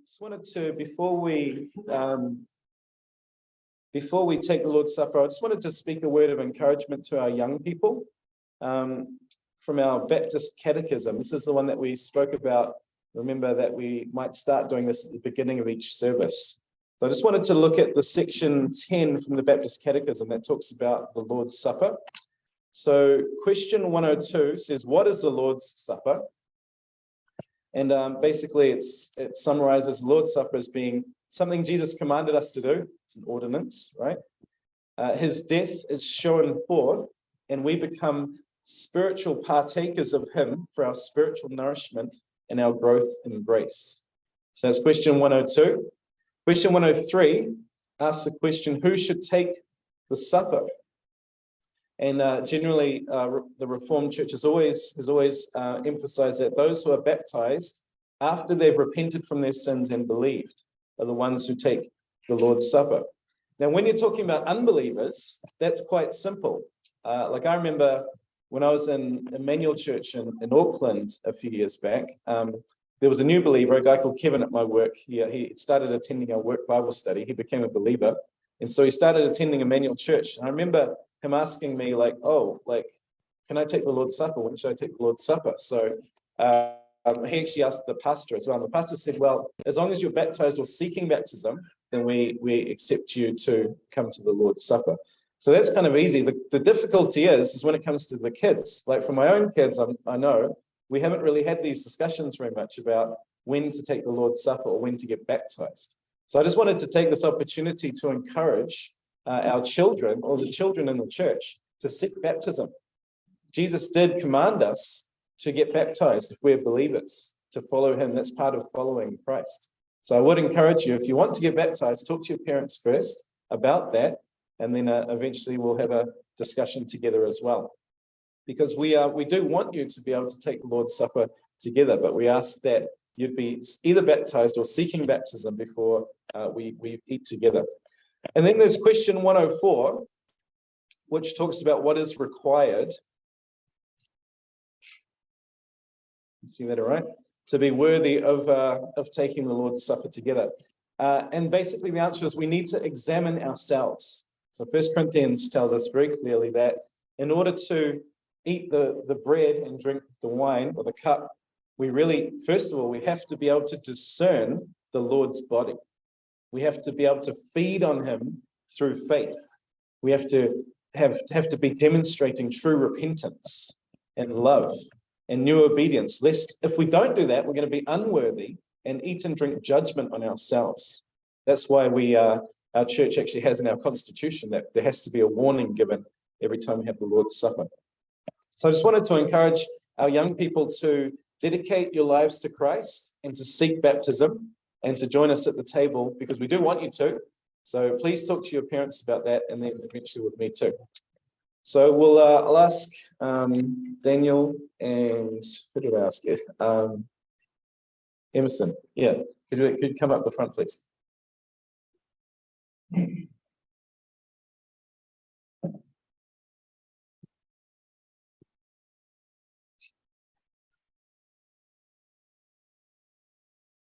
Just wanted to, before we take the Lord's Supper, I just wanted to speak a word of encouragement to our young people from our Baptist Catechism. This is the one that we spoke about. Remember that we might start doing this at the beginning of each service. So I just wanted to look at the section 10 from the Baptist Catechism that talks about the Lord's Supper. So question 102 says, what is the Lord's Supper? And basically it summarizes the Lord's Supper as being something Jesus commanded us to do. It's an ordinance, right? His death is shown forth, and we become spiritual partakers of him for our spiritual nourishment and our growth in grace. So that's question 102. Question 103 asks the question, who should take the supper? And generally, the Reformed Church has always emphasized that those who are baptized after they've repented from their sins and believed are the ones who take the Lord's Supper. Now, when you're talking about unbelievers, that's quite simple. Like I remember when I was in Emmanuel Church in Auckland a few years back, there was a new believer, a guy called Kevin at my work. He started attending our work Bible study. He became a believer. And so he started attending Emmanuel Church. And I remember him asking me can I take the Lord's Supper? When should I take the Lord's Supper? So he actually asked the pastor as well. And the pastor said, well, as long as you're baptized or seeking baptism, then we accept you to come to the Lord's Supper. So that's kind of easy. The difficulty is when it comes to the kids. Like for my own kids, I know we haven't really had these discussions very much about when to take the Lord's Supper or when to get baptized. So I just wanted to take this opportunity to encourage our children or the children in the church to seek baptism. Jesus did command us to get baptized if we're believers, to follow him. That's part of following Christ. So I would encourage you, if you want to get baptized, talk to your parents first about that, and then eventually we'll have a discussion together as well. Because we do want you to be able to take the Lord's Supper together, but we ask that you'd be either baptized or seeking baptism before we eat together. And then there's question 104, which talks about what is required. You see that all right? To be worthy of taking the Lord's Supper together. And basically the answer is we need to examine ourselves. So 1 Corinthians tells us very clearly that in order to eat the bread and drink the wine or the cup, we really, first of all, we have to be able to discern the Lord's body. We have to be able to feed on him through faith. We have to be demonstrating true repentance and love and new obedience. Lest if we don't do that, we're going to be unworthy and eat and drink judgment on ourselves. That's why our church actually has in our constitution that there has to be a warning given every time we have the Lord's Supper. So I just wanted to encourage our young people to dedicate your lives to Christ and to seek baptism and to join us at the table, because we do want you to. So please talk to your parents about that, and then eventually with me too. So I'll ask Daniel and who did I ask you? Emerson. Yeah, could you come up the front, please?